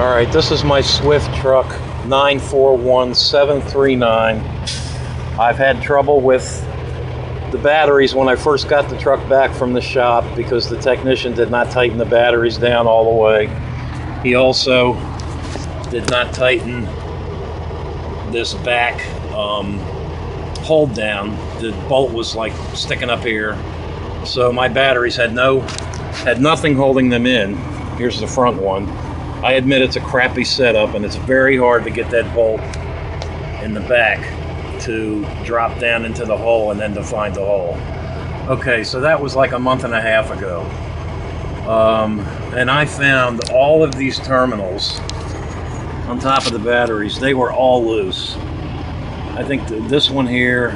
Alright, this is my Swift truck 941739. I've had trouble with the batteries when I first got the truck back from the shop because the technician did not tighten the batteries down all the way. He also did not tighten this back hold down. The bolt was like sticking up here. So my batteries had nothing holding them in. Here's the front one. I admit it's a crappy setup and it's very hard to get that bolt in the back to drop down into the hole and then to find the hole. Okay, so that was like a month and a half ago. And I found all of these terminals on top of the batteries. They were all loose. I think this one here,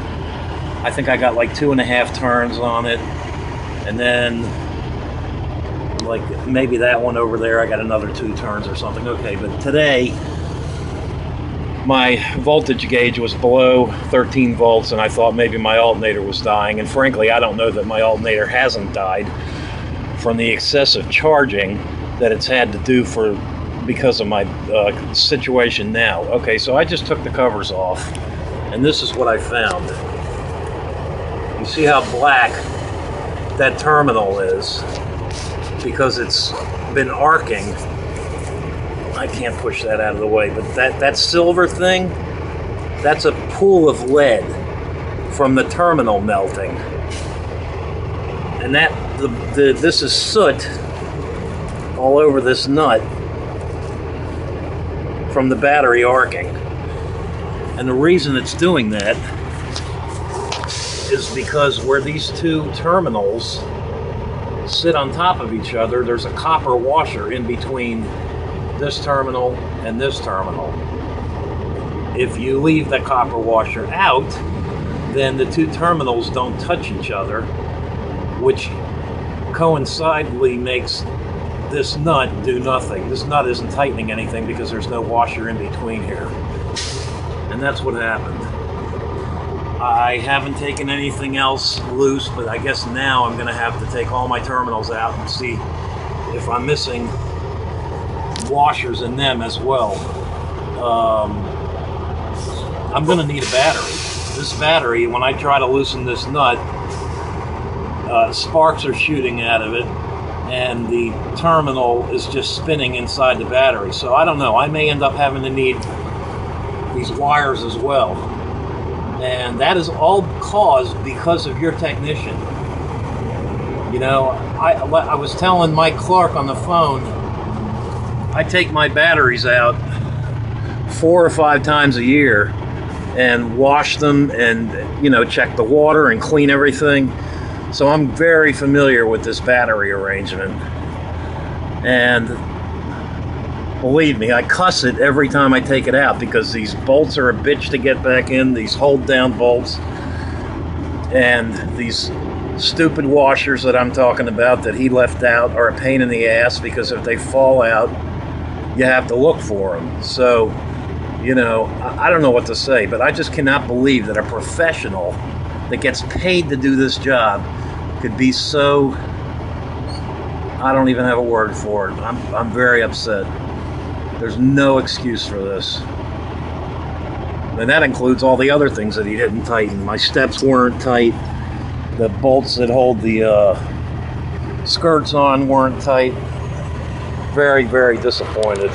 I think I got like 2.5 turns on it. And then like maybe that one over there, I got another 2 turns or something. Okay, but today my voltage gauge was below 13 volts and I thought maybe my alternator was dying. And frankly, I don't know that my alternator hasn't died from the excessive charging that it's had to do because of my situation now. Okay, so I just took the covers off and this is what I found. You see how black that terminal is because it's been arcing. I can't push that out of the way, but that silver thing, that's a pool of lead from the terminal melting. And this is soot all over this nut from the battery arcing. And the reason it's doing that is because where these 2 terminals sit on top of each other, there's a copper washer in between this terminal and this terminal. If you leave the copper washer out, then the 2 terminals don't touch each other, which coincidentally makes this nut do nothing. This nut isn't tightening anything because there's no washer in between here. And that's what happened. I haven't taken anything else loose, but I guess now I'm going to have to take all my terminals out and see if I'm missing washers in them as well. I'm going to need a battery. This battery, when I try to loosen this nut, sparks are shooting out of it and the terminal is just spinning inside the battery. So I don't know, I may end up having to need these wires as well. And that is all caused because of your technician. You know, I was telling Mike Clark on the phone, I take my batteries out 4 or 5 times a year and wash them and, you know, check the water and clean everything. So I'm very familiar with this battery arrangement. And believe me, I cuss it every time I take it out because these bolts are a bitch to get back in, these hold down bolts. And these stupid washers that I'm talking about that he left out are a pain in the ass because if they fall out, you have to look for them. So, you know, I don't know what to say, but I just cannot believe that a professional that gets paid to do this job could be so, I don't even have a word for it. I'm very upset. There's no excuse for this. And that includes all the other things that he didn't tighten. My steps weren't tight. The bolts that hold the skirts on weren't tight. Very, very disappointed.